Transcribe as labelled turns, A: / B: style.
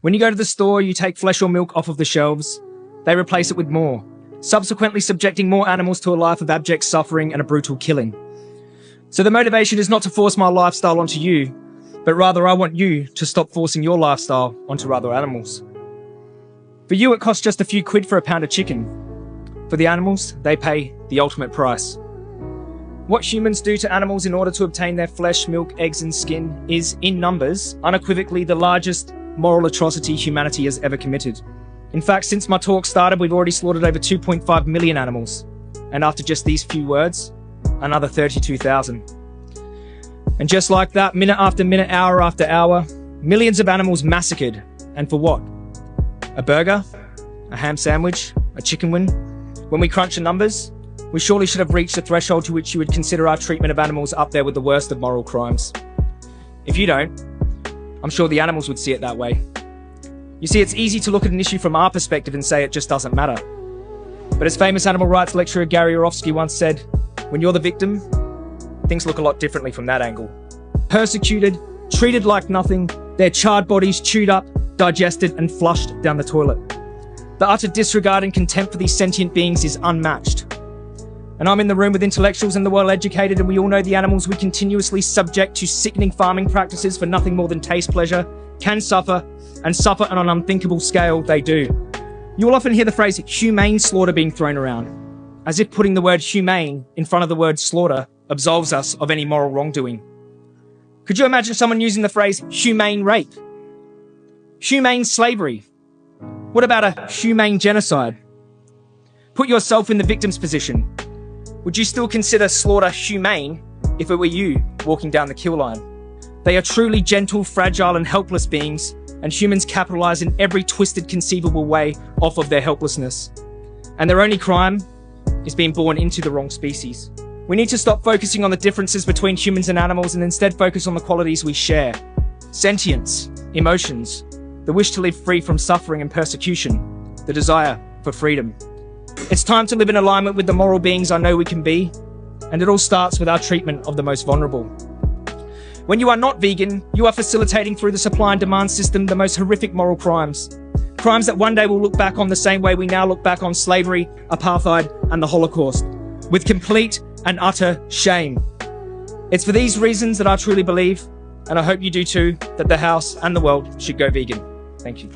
A: When you go to the store, you take flesh or milk off of the shelves. They replace it with more, subsequently subjecting more animals to a life of abject suffering and a brutal killing. So the motivation is not to force my lifestyle onto you, but rather I want you to stop forcing your lifestyle onto other animals. For you, it costs just a few quid for a pound of chicken. For the animals, they pay the ultimate price. What humans do to animals in order to obtain their flesh, milk, eggs, and skin is, in numbers, unequivocally the largest moral atrocity humanity has ever committed. In fact, since my talk started, we've already slaughtered over 2.5 million animals. And after just these few words, another 32,000. And just like that, minute after minute, hour after hour, millions of animals massacred. And for what? A burger? A ham sandwich? A chicken wing? When we crunch the numbers, we surely should have reached a threshold to which you would consider our treatment of animals up there with the worst of moral crimes. If you don't, I'm sure the animals would see it that way. You see, it's easy to look at an issue from our perspective and say it just doesn't matter. But as famous animal rights lecturer Gary Orofsky once said, when you're the victim, things look a lot differently from that angle. Persecuted, treated like nothing, their charred bodies chewed up, digested, and flushed down the toilet. The utter disregard and contempt for these sentient beings is unmatched. And I'm in the room with intellectuals and the well-educated, and we all know the animals we continuously subject to sickening farming practices for nothing more than taste pleasure can suffer, and suffer on an unthinkable scale they do. You will often hear the phrase humane slaughter being thrown around, as if putting the word humane in front of the word slaughter absolves us of any moral wrongdoing. Could you imagine someone using the phrase humane rape? Humane slavery? What about a humane genocide? Put yourself in the victim's position. Would you still consider slaughter humane if it were you walking down the kill line? They are truly gentle, fragile, and helpless beings, and humans capitalize in every twisted conceivable way off of their helplessness. And their only crime is being born into the wrong species. We need to stop focusing on the differences between humans and animals and instead focus on the qualities we share. Sentience, emotions, the wish to live free from suffering and persecution, the desire for freedom. It's time to live in alignment with the moral beings I know we can be, and it all starts with our treatment of the most vulnerable. When you are not vegan, you are facilitating through the supply and demand system the most horrific moral crimes. Crimes that one day will look back on the same way we now look back on slavery, apartheid, and the Holocaust, with complete and utter shame. It's for these reasons that I truly believe, and I hope you do too, that the house and the world should go vegan. Thank you.